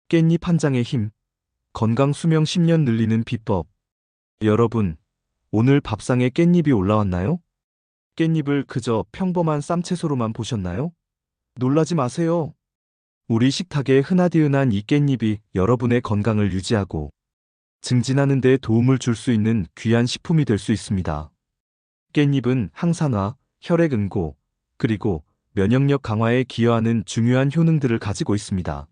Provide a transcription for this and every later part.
깻잎 한 장의 힘, 건강 수명 10년 늘리는 비법. 여러분, 오늘 밥상에 깻잎이 올라왔나요? 깻잎을 그저 평범한 쌈채소로만 보셨나요? 놀라지 마세요. 우리 식탁에 흔하디흔한 이 깻잎이 여러분의 건강을 유지하고 증진하는 데 도움을 줄 수 있는 귀한 식품이 될 수 있습니다. 깻잎은 항산화, 혈액 응고, 그리고 면역력 강화에 기여하는 중요한 효능들을 가지고 있습니다.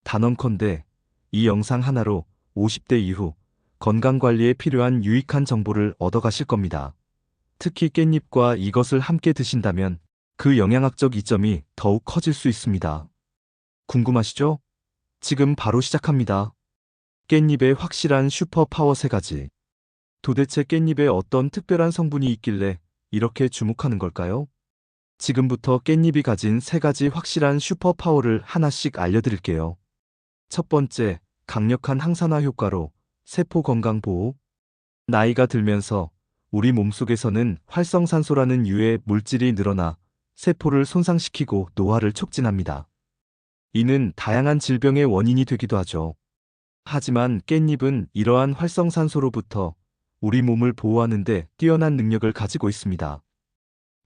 단언컨대 이 영상 하나로 50대 이후 건강관리에 필요한 유익한 정보를 얻어가실 겁니다. 특히 깻잎과 이것을 함께 드신다면 그 영양학적 이점이 더욱 커질 수 있습니다. 궁금하시죠? 지금 바로 시작합니다. 깻잎의 확실한 슈퍼파워 3가지. 도대체 깻잎에 어떤 특별한 성분이 있길래 이렇게 주목하는 걸까요? 지금부터 깻잎이 가진 3가지 확실한 슈퍼파워를 하나씩 알려드릴게요. 첫 번째, 강력한 항산화 효과로 세포 건강 보호. 나이가 들면서 우리 몸속에서는 활성산소라는 유해 물질이 늘어나 세포를 손상시키고 노화를 촉진합니다. 이는 다양한 질병의 원인이 되기도 하죠. 하지만 깻잎은 이러한 활성산소로부터 우리 몸을 보호하는 데 뛰어난 능력을 가지고 있습니다.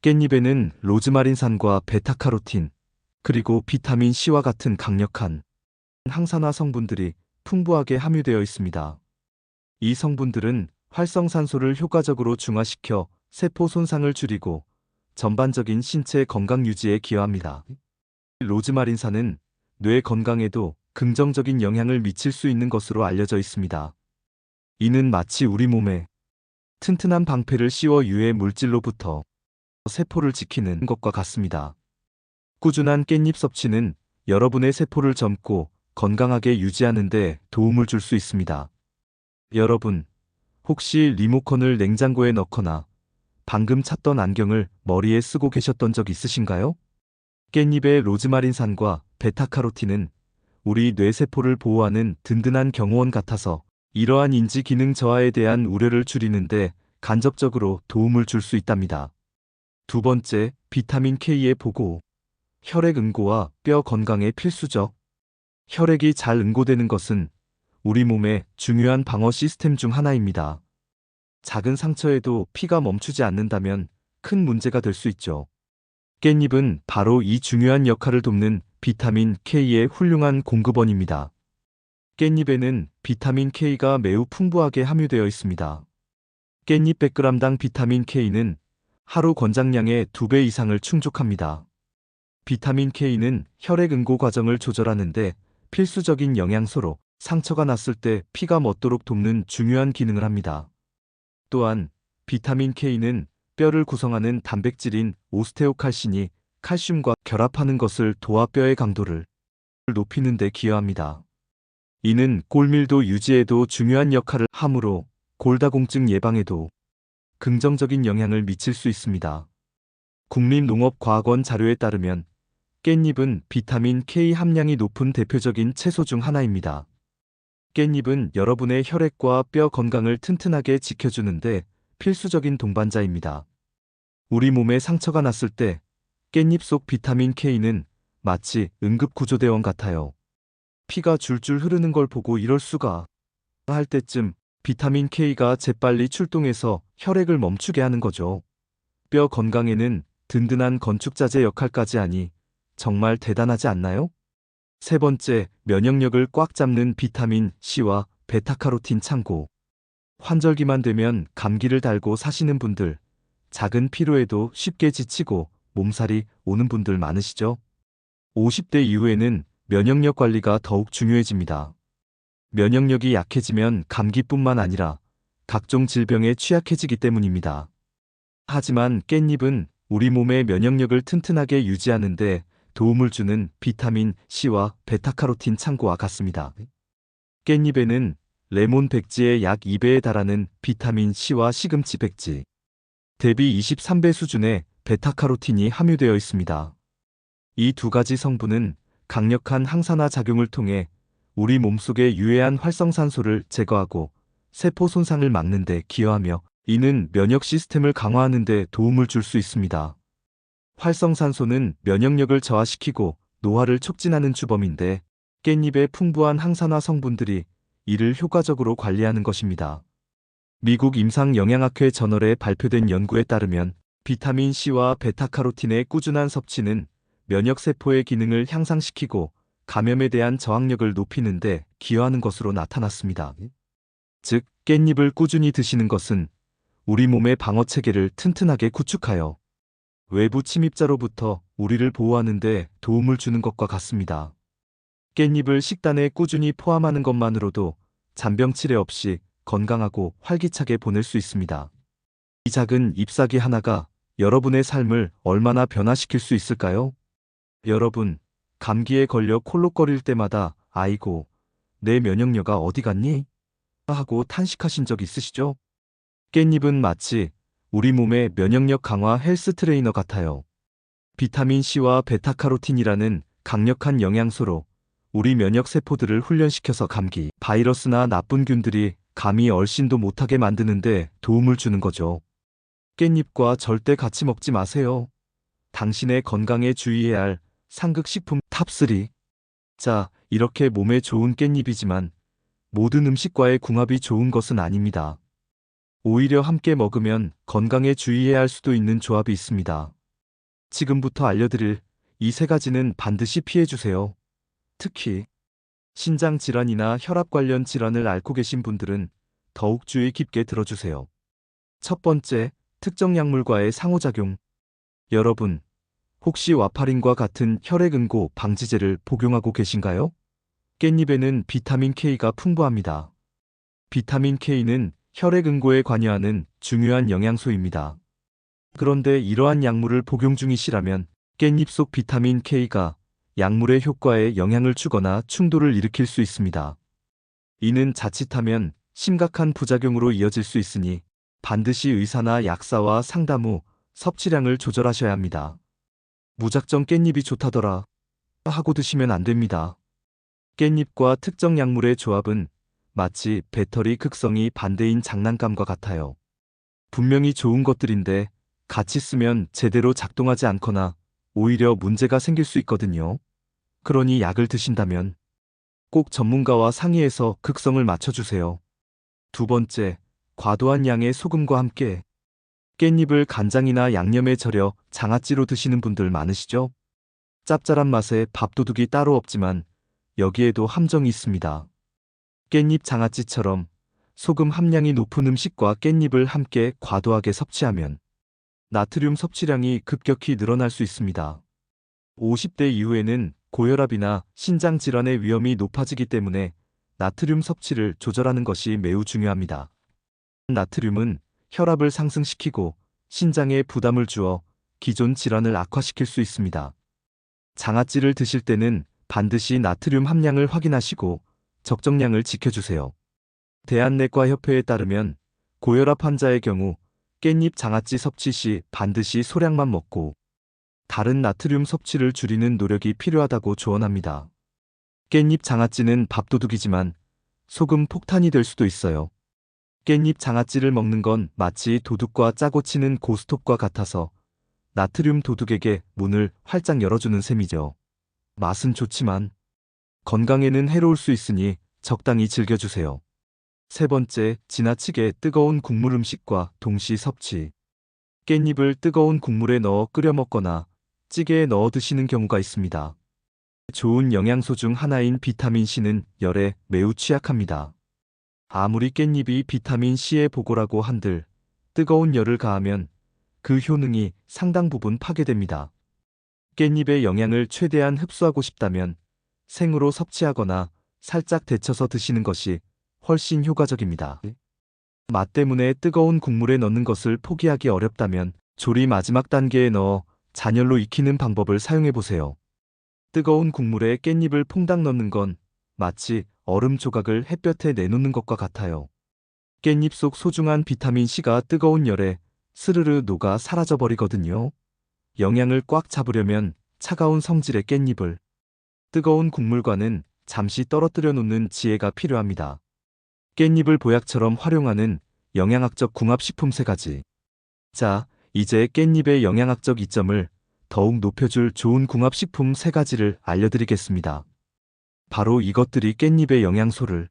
깻잎에는 로즈마린산과 베타카로틴, 그리고 비타민 C와 같은 강력한 항산화 성분들이 풍부하게 함유되어 있습니다. 이 성분들은 활성산소를 효과적으로 중화시켜 세포 손상을 줄이고 전반적인 신체 건강 유지에 기여합니다. 로즈마린산은 뇌 건강에도 긍정적인 영향을 미칠 수 있는 것으로 알려져 있습니다. 이는 마치 우리 몸에 튼튼한 방패를 씌워 유해 물질로부터 세포를 지키는 것과 같습니다. 꾸준한 깻잎 섭취는 여러분의 세포를 젊고 건강하게 유지하는 데 도움을 줄 수 있습니다. 여러분, 혹시 리모컨을 냉장고에 넣거나 방금 찾던 안경을 머리에 쓰고 계셨던 적 있으신가요? 깻잎의 로즈마린산과 베타카로틴은 우리 뇌세포를 보호하는 든든한 경호원 같아서 이러한 인지 기능 저하에 대한 우려를 줄이는데 간접적으로 도움을 줄 수 있답니다. 두 번째, 비타민 K의 보고. 혈액 응고와 뼈 건강에 필수적. 혈액이 잘 응고되는 것은 우리 몸의 중요한 방어 시스템 중 하나입니다. 작은 상처에도 피가 멈추지 않는다면 큰 문제가 될 수 있죠. 깻잎은 바로 이 중요한 역할을 돕는 비타민 K의 훌륭한 공급원입니다. 깻잎에는 비타민 K가 매우 풍부하게 함유되어 있습니다. 깻잎 100g당 비타민 K는 하루 권장량의 2배 이상을 충족합니다. 비타민 K는 혈액 응고 과정을 조절하는데 필수적인 영양소로 상처가 났을 때 피가 멎도록 돕는 중요한 기능을 합니다. 또한 비타민 K는 뼈를 구성하는 단백질인 오스테오칼신이 칼슘과 결합하는 것을 도와 뼈의 강도를 높이는 데 기여합니다. 이는 골밀도 유지에도 중요한 역할을 하므로 골다공증 예방에도 긍정적인 영향을 미칠 수 있습니다. 국립농업과학원 자료에 따르면 깻잎은 비타민 K 함량이 높은 대표적인 채소 중 하나입니다. 깻잎은 여러분의 혈액과 뼈 건강을 튼튼하게 지켜주는데 필수적인 동반자입니다. 우리 몸에 상처가 났을 때 깻잎 속 비타민 K는 마치 응급구조대원 같아요. 피가 줄줄 흐르는 걸 보고 이럴 수가 할 때쯤 비타민 K가 재빨리 출동해서 혈액을 멈추게 하는 거죠. 뼈 건강에는 든든한 건축자재 역할까지 하니 정말 대단하지 않나요? 세 번째, 면역력을 꽉 잡는 비타민 C와 베타카로틴 창고. 환절기만 되면 감기를 달고 사시는 분들, 작은 피로에도 쉽게 지치고 몸살이 오는 분들 많으시죠? 50대 이후에는 면역력 관리가 더욱 중요해집니다. 면역력이 약해지면 감기뿐만 아니라 각종 질병에 취약해지기 때문입니다. 하지만 깻잎은 우리 몸의 면역력을 튼튼하게 유지하는데 도움을 주는 비타민 C와 베타카로틴 창고와 같습니다. 깻잎에는 레몬 백지의 약 2배에 달하는 비타민 C와 시금치 백지, 대비 23배 수준의 베타카로틴이 함유되어 있습니다. 이 두 가지 성분은 강력한 항산화 작용을 통해 우리 몸속의 유해한 활성산소를 제거하고 세포 손상을 막는 데 기여하며 이는 면역 시스템을 강화하는 데 도움을 줄 수 있습니다. 활성산소는 면역력을 저하시키고 노화를 촉진하는 주범인데 깻잎의 풍부한 항산화 성분들이 이를 효과적으로 관리하는 것입니다. 미국 임상영양학회 저널에 발표된 연구에 따르면 비타민 C와 베타카로틴의 꾸준한 섭취는 면역세포의 기능을 향상시키고 감염에 대한 저항력을 높이는 데 기여하는 것으로 나타났습니다. 즉, 깻잎을 꾸준히 드시는 것은 우리 몸의 방어체계를 튼튼하게 구축하여 외부 침입자로부터 우리를 보호하는 데 도움을 주는 것과 같습니다. 깻잎을 식단에 꾸준히 포함하는 것만으로도 잔병 치레 없이 건강하고 활기차게 보낼 수 있습니다. 이 작은 잎사귀 하나가 여러분의 삶을 얼마나 변화시킬 수 있을까요? 여러분, 감기에 걸려 콜록거릴 때마다 아이고, 내 면역력아 어디 갔니? 하고 탄식하신 적 있으시죠? 깻잎은 마치 우리 몸의 면역력 강화 헬스 트레이너 같아요. 비타민 C와 베타카로틴이라는 강력한 영양소로 우리 면역 세포들을 훈련시켜서 감기, 바이러스나 나쁜 균들이 감히 얼씬도 못하게 만드는데 도움을 주는 거죠. 깻잎과 절대 같이 먹지 마세요. 당신의 건강에 주의해야 할 상극식품 탑3. 자, 이렇게 몸에 좋은 깻잎이지만 모든 음식과의 궁합이 좋은 것은 아닙니다. 오히려 함께 먹으면 건강에 주의해야 할 수도 있는 조합이 있습니다. 지금부터 알려드릴 이 세 가지는 반드시 피해주세요. 특히 신장 질환이나 혈압 관련 질환을 앓고 계신 분들은 더욱 주의 깊게 들어주세요. 첫 번째, 특정 약물과의 상호작용. 여러분, 혹시 와파린과 같은 혈액응고 방지제를 복용하고 계신가요? 깻잎에는 비타민 K가 풍부합니다. 비타민 K는 혈액응고에 관여하는 중요한 영양소입니다. 그런데 이러한 약물을 복용 중이시라면 깻잎 속 비타민 K가 약물의 효과에 영향을 주거나 충돌을 일으킬 수 있습니다. 이는 자칫하면 심각한 부작용으로 이어질 수 있으니 반드시 의사나 약사와 상담 후 섭취량을 조절하셔야 합니다. 무작정 깻잎이 좋다더라 하고 드시면 안 됩니다. 깻잎과 특정 약물의 조합은 마치 배터리 극성이 반대인 장난감과 같아요. 분명히 좋은 것들인데 같이 쓰면 제대로 작동하지 않거나 오히려 문제가 생길 수 있거든요. 그러니 약을 드신다면 꼭 전문가와 상의해서 극성을 맞춰주세요. 두 번째, 과도한 양의 소금과 함께. 깻잎을 간장이나 양념에 절여 장아찌로 드시는 분들 많으시죠? 짭짤한 맛에 밥도둑이 따로 없지만 여기에도 함정이 있습니다. 깻잎 장아찌처럼 소금 함량이 높은 음식과 깻잎을 함께 과도하게 섭취하면 나트륨 섭취량이 급격히 늘어날 수 있습니다. 50대 이후에는 고혈압이나 신장 질환의 위험이 높아지기 때문에 나트륨 섭취를 조절하는 것이 매우 중요합니다. 나트륨은 혈압을 상승시키고 신장에 부담을 주어 기존 질환을 악화시킬 수 있습니다. 장아찌를 드실 때는 반드시 나트륨 함량을 확인하시고 적정량을 지켜주세요. 대한내과협회에 따르면 고혈압 환자의 경우 깻잎 장아찌 섭취 시 반드시 소량만 먹고 다른 나트륨 섭취를 줄이는 노력이 필요하다고 조언합니다. 깻잎 장아찌는 밥도둑이지만 소금 폭탄이 될 수도 있어요. 깻잎 장아찌를 먹는 건 마치 도둑과 짜고 치는 고스톱과 같아서 나트륨 도둑에게 문을 활짝 열어주는 셈이죠. 맛은 좋지만 건강에는 해로울 수 있으니 적당히 즐겨주세요. 세 번째, 지나치게 뜨거운 국물 음식과 동시 섭취. 깻잎을 뜨거운 국물에 넣어 끓여 먹거나 찌개에 넣어 드시는 경우가 있습니다. 좋은 영양소 중 하나인 비타민 C는 열에 매우 취약합니다. 아무리 깻잎이 비타민 C의 보고라고 한들 뜨거운 열을 가하면 그 효능이 상당 부분 파괴됩니다. 깻잎의 영양을 최대한 흡수하고 싶다면 생으로 섭취하거나 살짝 데쳐서 드시는 것이 훨씬 효과적입니다. 맛 때문에 뜨거운 국물에 넣는 것을 포기하기 어렵다면 조리 마지막 단계에 넣어 잔열로 익히는 방법을 사용해 보세요. 뜨거운 국물에 깻잎을 퐁당 넣는 건 마치 얼음 조각을 햇볕에 내놓는 것과 같아요. 깻잎 속 소중한 비타민 C가 뜨거운 열에 스르르 녹아 사라져 버리거든요. 영양을 꽉 잡으려면 차가운 성질의 깻잎을 뜨거운 국물과는 잠시 떨어뜨려 놓는 지혜가 필요합니다. 깻잎을 보약처럼 활용하는 영양학적 궁합식품 3가지. 자, 이제 깻잎의 영양학적 이점을 더욱 높여줄 좋은 궁합식품 3가지를 알려드리겠습니다. 바로 이것들이 깻잎의 영양소를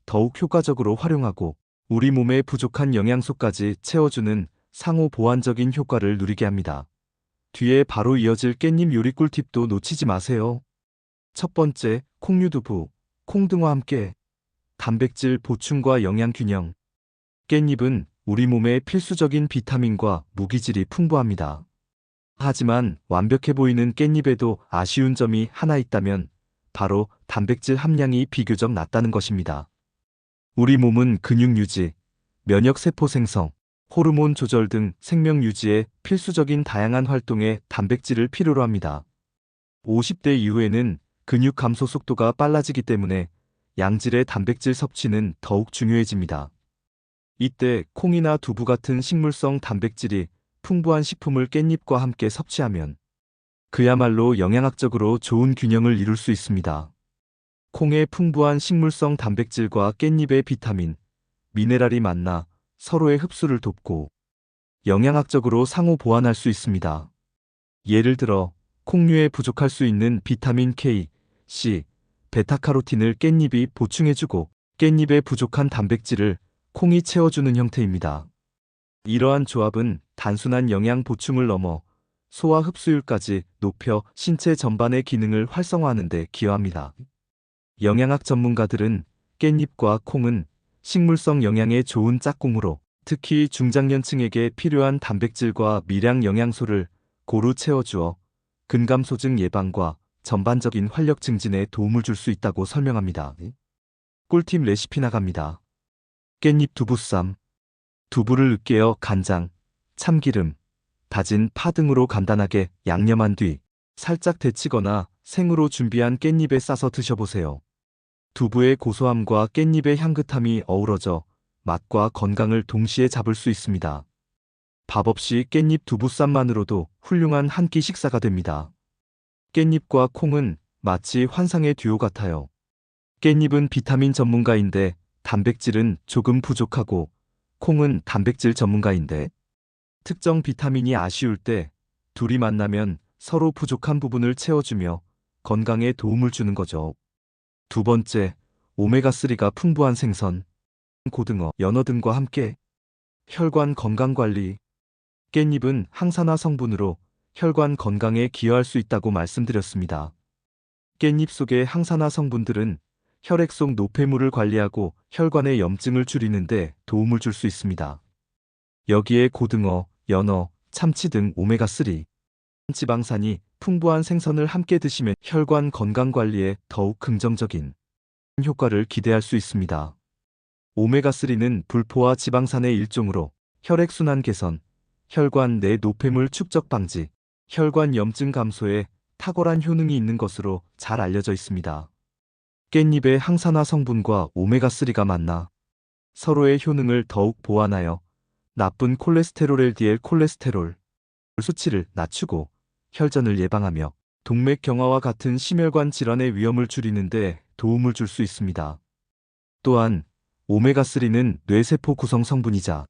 더욱 효과적으로 활용하고 우리 몸에 부족한 영양소까지 채워주는 상호 보완적인 효과를 누리게 합니다. 뒤에 바로 이어질 깻잎 요리 꿀팁도 놓치지 마세요. 첫 번째, 콩류두부, 콩등과 함께 단백질 보충과 영양 균형. 깻잎은 우리 몸에 필수적인 비타민과 무기질이 풍부합니다. 하지만 완벽해 보이는 깻잎에도 아쉬운 점이 하나 있다면 바로 단백질 함량이 비교적 낮다는 것입니다. 우리 몸은 근육 유지, 면역 세포 생성, 호르몬 조절 등 생명 유지에 필수적인 다양한 활동에 단백질을 필요로 합니다. 50대 이후에는 근육 감소 속도가 빨라지기 때문에 양질의 단백질 섭취는 더욱 중요해집니다. 이때 콩이나 두부 같은 식물성 단백질이 풍부한 식품을 깻잎과 함께 섭취하면 그야말로 영양학적으로 좋은 균형을 이룰 수 있습니다. 콩의 풍부한 식물성 단백질과 깻잎의 비타민, 미네랄이 만나 서로의 흡수를 돕고 영양학적으로 상호 보완할 수 있습니다. 예를 들어 콩류에 부족할 수 있는 비타민 K, C, 베타카로틴을 깻잎이 보충해주고 깻잎에 부족한 단백질을 콩이 채워주는 형태입니다. 이러한 조합은 단순한 영양 보충을 넘어 소화 흡수율까지 높여 신체 전반의 기능을 활성화하는 데 기여합니다. 영양학 전문가들은 깻잎과 콩은 식물성 영양에 좋은 짝꿍으로 특히 중장년층에게 필요한 단백질과 미량 영양소를 고루 채워주어 근감소증 예방과 전반적인 활력 증진에 도움을 줄 수 있다고 설명합니다. 꿀팁 레시피 나갑니다. 깻잎 두부쌈. 두부를 으깨어 간장, 참기름, 다진 파 등으로 간단하게 양념한 뒤 살짝 데치거나 생으로 준비한 깻잎에 싸서 드셔보세요. 두부의 고소함과 깻잎의 향긋함이 어우러져 맛과 건강을 동시에 잡을 수 있습니다. 밥 없이 깻잎 두부쌈만으로도 훌륭한 한 끼 식사가 됩니다. 깻잎과 콩은 마치 환상의 듀오 같아요. 깻잎은 비타민 전문가인데 단백질은 조금 부족하고 콩은 단백질 전문가인데 특정 비타민이 아쉬울 때 둘이 만나면 서로 부족한 부분을 채워주며 건강에 도움을 주는 거죠. 두 번째, 오메가3가 풍부한 생선, 고등어, 연어 등과 함께 혈관 건강 관리. 깻잎은 항산화 성분으로 혈관 건강에 기여할 수 있다고 말씀드렸습니다. 깻잎 속의 항산화 성분들은 혈액 속 노폐물을 관리하고 혈관의 염증을 줄이는 데 도움을 줄 수 있습니다. 여기에 고등어, 연어, 참치 등 오메가3 지방산이 풍부한 생선을 함께 드시면 혈관 건강 관리에 더욱 긍정적인 효과를 기대할 수 있습니다. 오메가3는 불포화 지방산의 일종으로 혈액순환 개선, 혈관 내 노폐물 축적 방지, 혈관 염증 감소에 탁월한 효능이 있는 것으로 잘 알려져 있습니다. 깻잎의 항산화 성분과 오메가3가 만나 서로의 효능을 더욱 보완하여 나쁜 콜레스테롤 LDL 콜레스테롤 수치를 낮추고 혈전을 예방하며 동맥 경화와 같은 심혈관 질환의 위험을 줄이는 데 도움을 줄 수 있습니다. 또한 오메가3는 뇌세포 구성 성분이자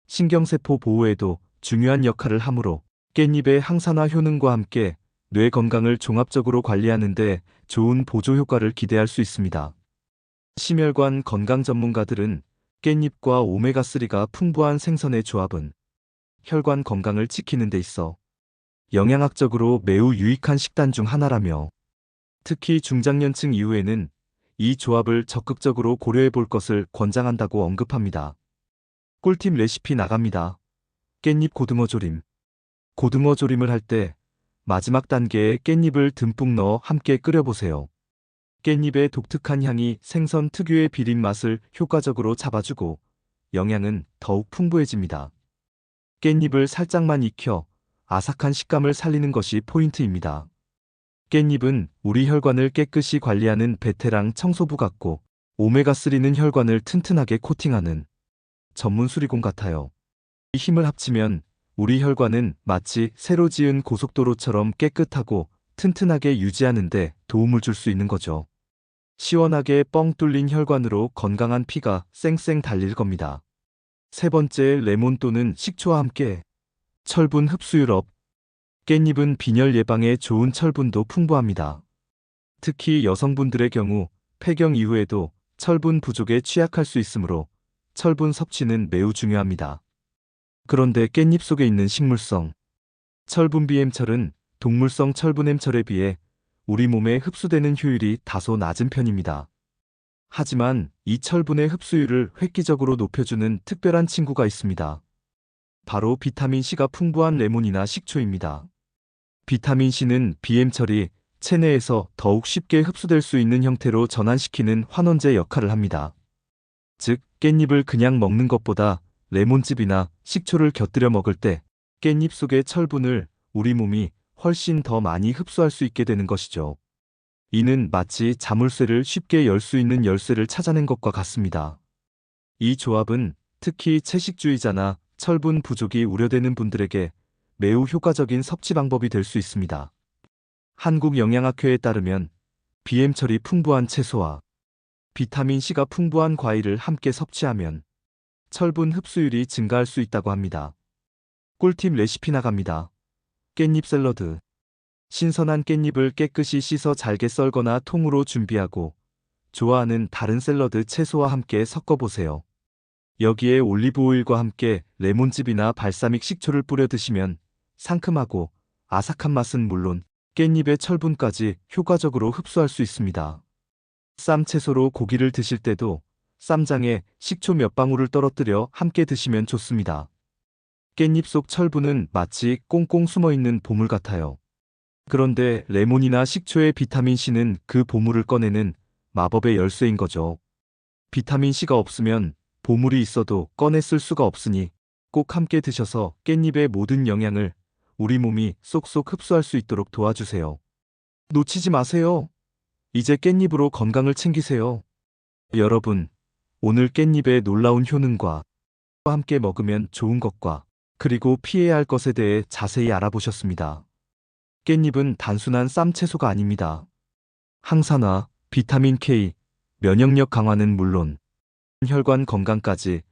신경세포 보호에도 중요한 역할을 하므로 깻잎의 항산화 효능과 함께 뇌 건강을 종합적으로 관리하는 데 좋은 보조 효과를 기대할 수 있습니다. 심혈관 건강 전문가들은 깻잎과 오메가3가 풍부한 생선의 조합은 혈관 건강을 지키는 데 있어 영양학적으로 매우 유익한 식단 중 하나라며 특히 중장년층 이후에는 이 조합을 적극적으로 고려해 볼 것을 권장한다고 언급합니다. 꿀팁 레시피 나갑니다. 깻잎 고등어 조림. 고등어 조림을 할 때 마지막 단계에 깻잎을 듬뿍 넣어 함께 끓여보세요. 깻잎의 독특한 향이 생선 특유의 비린 맛을 효과적으로 잡아주고 영양은 더욱 풍부해집니다. 깻잎을 살짝만 익혀 아삭한 식감을 살리는 것이 포인트입니다. 깻잎은 우리 혈관을 깨끗이 관리하는 베테랑 청소부 같고 오메가3는 혈관을 튼튼하게 코팅하는 전문 수리공 같아요. 이 힘을 합치면 우리 혈관은 마치 새로 지은 고속도로처럼 깨끗하고 튼튼하게 유지하는 데 도움을 줄 수 있는 거죠. 시원하게 뻥 뚫린 혈관으로 건강한 피가 쌩쌩 달릴 겁니다. 세 번째, 레몬 또는 식초와 함께 철분 흡수율 업. 깻잎은 빈혈 예방에 좋은 철분도 풍부합니다. 특히 여성분들의 경우 폐경 이후에도 철분 부족에 취약할 수 있으므로 철분 섭취는 매우 중요합니다. 그런데 깻잎 속에 있는 식물성 철분 비엠철은 동물성 철분 엠철에 비해 우리 몸에 흡수되는 효율이 다소 낮은 편입니다. 하지만 이 철분의 흡수율을 획기적으로 높여주는 특별한 친구가 있습니다. 바로 비타민C가 풍부한 레몬이나 식초입니다. 비타민C는 비엠철이 체내에서 더욱 쉽게 흡수될 수 있는 형태로 전환시키는 환원제 역할을 합니다. 즉, 깻잎을 그냥 먹는 것보다 레몬즙이나 식초를 곁들여 먹을 때 깻잎 속의 철분을 우리 몸이 훨씬 더 많이 흡수할 수 있게 되는 것이죠. 이는 마치 자물쇠를 쉽게 열 수 있는 열쇠를 찾아낸 것과 같습니다. 이 조합은 특히 채식주의자나 철분 부족이 우려되는 분들에게 매우 효과적인 섭취 방법이 될 수 있습니다. 한국영양학회에 따르면 비엠철이 풍부한 채소와 비타민C가 풍부한 과일을 함께 섭취하면 철분 흡수율이 증가할 수 있다고 합니다. 꿀팁 레시피 나갑니다. 깻잎 샐러드. 신선한 깻잎을 깨끗이 씻어 잘게 썰거나 통으로 준비하고 좋아하는 다른 샐러드 채소와 함께 섞어보세요. 여기에 올리브오일과 함께 레몬즙이나 발사믹 식초를 뿌려 드시면 상큼하고 아삭한 맛은 물론 깻잎의 철분까지 효과적으로 흡수할 수 있습니다. 쌈 채소로 고기를 드실 때도 쌈장에 식초 몇 방울을 떨어뜨려 함께 드시면 좋습니다. 깻잎 속 철분은 마치 꽁꽁 숨어있는 보물 같아요. 그런데 레몬이나 식초의 비타민C는 그 보물을 꺼내는 마법의 열쇠인 거죠. 비타민C가 없으면 보물이 있어도 꺼내 쓸 수가 없으니 꼭 함께 드셔서 깻잎의 모든 영양을 우리 몸이 쏙쏙 흡수할 수 있도록 도와주세요. 놓치지 마세요. 이제 깻잎으로 건강을 챙기세요. 여러분, 오늘 깻잎의 놀라운 효능과 함께 먹으면 좋은 것과 그리고 피해야 할 것에 대해 자세히 알아보셨습니다. 깻잎은 단순한 쌈 채소가 아닙니다. 항산화, 비타민 K, 면역력 강화는 물론 혈관 건강까지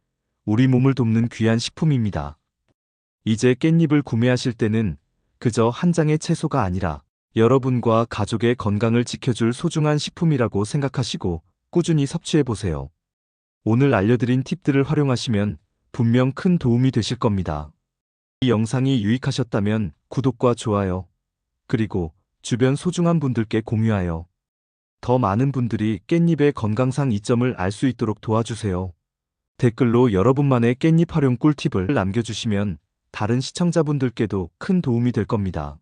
우리 몸을 돕는 귀한 식품입니다. 이제 깻잎을 구매하실 때는 그저 한 장의 채소가 아니라 여러분과 가족의 건강을 지켜줄 소중한 식품이라고 생각하시고 꾸준히 섭취해보세요. 오늘 알려드린 팁들을 활용하시면 분명 큰 도움이 되실 겁니다. 이 영상이 유익하셨다면 구독과 좋아요, 그리고 주변 소중한 분들께 공유하여 더 많은 분들이 깻잎의 건강상 이점을 알 수 있도록 도와주세요. 댓글로 여러분만의 깻잎 활용 꿀팁을 남겨주시면 다른 시청자분들께도 큰 도움이 될 겁니다.